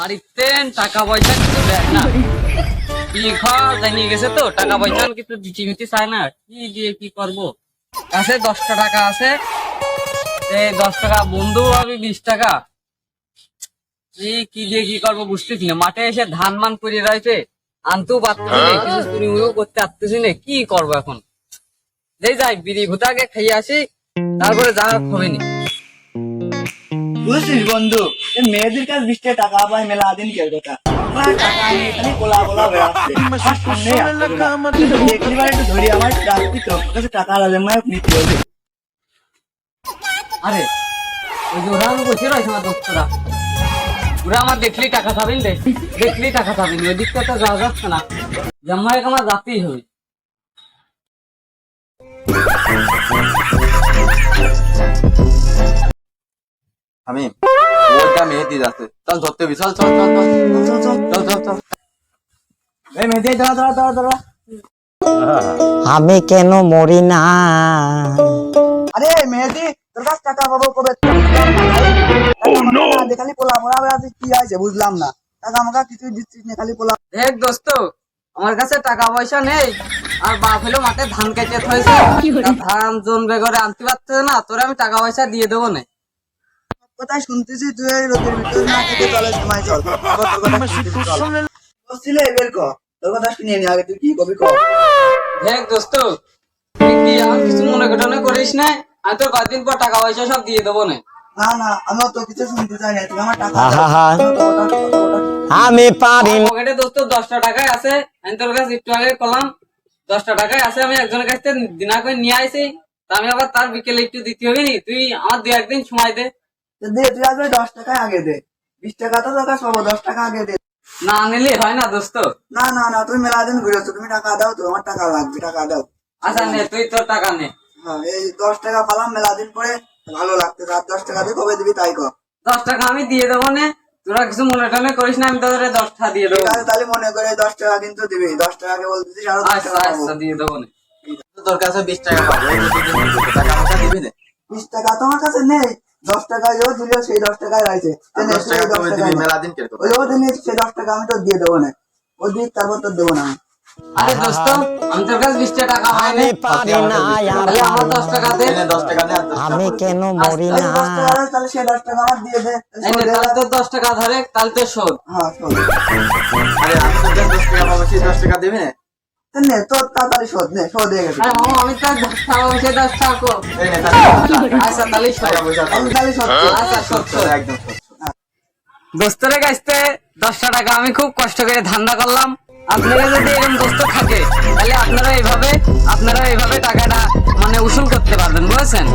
মারিতেন টাকা পয়সা কিছু দেয় না, কি ঘর জানিয়ে গেছে তো টাকা পয়সা কিছু দিতে চায় না, কি দিয়ে কি করবো? কাছে 10টা টাকা আছে, এই 10 টাকা বন্ধু আমি 20 টাকা, এই কি দিয়ে কি করবো বুঝতেছি না। মাঠে এসে ধান মান করে রয়েছে, আনতেও পারতেছি না, কিছু চুরিও করতে পারতেছি না, কি করবো এখন? যেই যাই বিড়ি ভুতাকে খাইয়ে আসি, তারপরে যা হবে নি। বুঝছিস বন্ধু, এই মেয়েদের কাছে 20 টাকা পায় মেলা দিন কে কথা টাকা নিয়ে এখানে কোলা কোলা বেড়াচ্ছে। আর সামনে দেখলি বার একটু ধরি আমার রাখবি তো কাছে টাকা লাগে মানে নিতে হবে। আরে ওই যে ওরা বসে রয়েছে আমার দোস্তরা, ওরা আমার দেখলেই টাকা খাবেন, দেখলেই টাকা খাবেন, ওই দিকটা তো যাওয়া যাচ্ছে না, জামাই আমার যাতেই হবে। আমি ওইটা মেহেদি যাচ্ছে, চল ধরতে বি, চল চল চল চল চল চল চল চল। এই মেয়েদের দাঁড়া দাঁড়া দাঁড়া দাঁড়া। আমি কেন মরি না? আরে মেয়েদি তোর কাছে টাকা পাবো কবে? খালি পোলা মোড়া বেড়াতে কি হয়েছে বুঝলাম না, টাকা আমাকে কিছুই দিচ্ছিস না, খালি পোলা। দেখ দোস্ত, আমার কাছে টাকা পয়সা নেই, আর বাপ হলো মাঠে ধান কেটে হয়েছে, ধান জমবে করে আনতে পারছে না, তোর আমি টাকা পয়সা দিয়ে দেবো না। কোথায় শুনতেছি তুই এই রোদের ভিতরে না থেকে চলে সময় চল, আবার তোর কথা শুনতেছি, চল। বসছিলে বের কর, তোর কথা শুনিয়ে নি, আগে তুই কি কবি কর। দেখ দোস্ত, তুই কি আমার কিছু মনে ঘটনা করিস না, আমি তোর কয়েকদিন পর টাকা পয়সা সব দিয়ে দেবো না। না না আমিও তো কিছু শুনতে চাই না, তুমি আমার টাকা আহা, আমি পারি না। পকেটে দোস্ত 10টা টাকায় আছে, আমি তোর কাছে একটু আগে করলাম 10টা টাকায় আছে, আমি একজনের কাছ থেকে দিনা করে নিয়ে আইছি, তা আমি আবার তার বিকেলে একটু দিতে হবে নি, তুই আমার 2-1 দিন সময় দে। দে, তুই আগে 10 টাকা আগে দে, 20 টাকা তো তোর কাছে পাবো, 10 টাকা আগে দে। না নিলে হয় না দোস্ত। না না না তুমি মেলা দিন ঘুরেছো, তুমি টাকা দাও তো, আমার টাকা লাগবে, টাকা দাও। আচ্ছা নে, তুই তোর টাকা নে। হ্যাঁ এই 10 টাকা পালাম মেলা দিন পরে, ভালো লাগতে, আর 10 টাকা দিয়ে কবে দিবি তাই কর। 10 টাকা আমি দিয়ে দেবো নে, তোরা কিছু মনে টনে করিস না, আমি তোদের 10 টাকা দিয়ে দেবো। ঠিক আছে, তাহলে মনে করে 10 টাকা কিন্তু দিবি, 10 টাকা বলতেছিস আরো 10 আচ্ছা টাকা পাবো। আচ্ছা দিয়ে দেবো নে। তোর কাছে 20 টাকা পাবো, এই দুদিন টাকা আমাকে দিবি না? 20 টাকা তোমার কাছে নেই, 10 টাকা যেও দিলেও সেই 10 টাকায় রয়েছে। 10 টাকা কবে দিবি? মেলা দিন কেটে ওই ওদের নিয়ে সেই 10 টাকা আমি তো দিয়ে দেবো না, ওই দিক তারপর তো দেবো না। আরে দোস্ত, আমি তোর কাছে 20 টাকা হয় আমি না, পারি না তাহলে আমার 10 টাকা দে। 10 টাকা নে, আর 10 টাকা আমি কেন মরি ওই না? 10 টাকা রয়েছে, তাহলে সেই 10 টাকা আমার দিয়ে দে। এই নে, তাহলে তোর 10 টাকা ধরে, তাহলে তোর শোধ। হ্যাঁ শোধ। আরে আমি তো 10 টাকা পাবো, সেই 10 টাকা দিবি না? নে তোর তাড়াতাড়ি শোধ, নে শোধ হয়ে গেছে। আরে মামা, আমি তো 10 টাকা বসে 10 টাকা কর। এই নে তাহলে আচ্ছা তাহলে শোধ। টাকা পয়সা আমি তাহলে শোধ করি। আচ্ছা শোধ শোধ। একদম শোধ। দোস্তরের কাছে 10টা টাকা আমি খুব কষ্ট করে ধান্দা করলাম, আপনারা যদি এরকম দোস্ত থাকে, তাহলে আপনারা এইভাবে টাকাটা মানে উসুল করতে পারবেন, বুঝেছেন?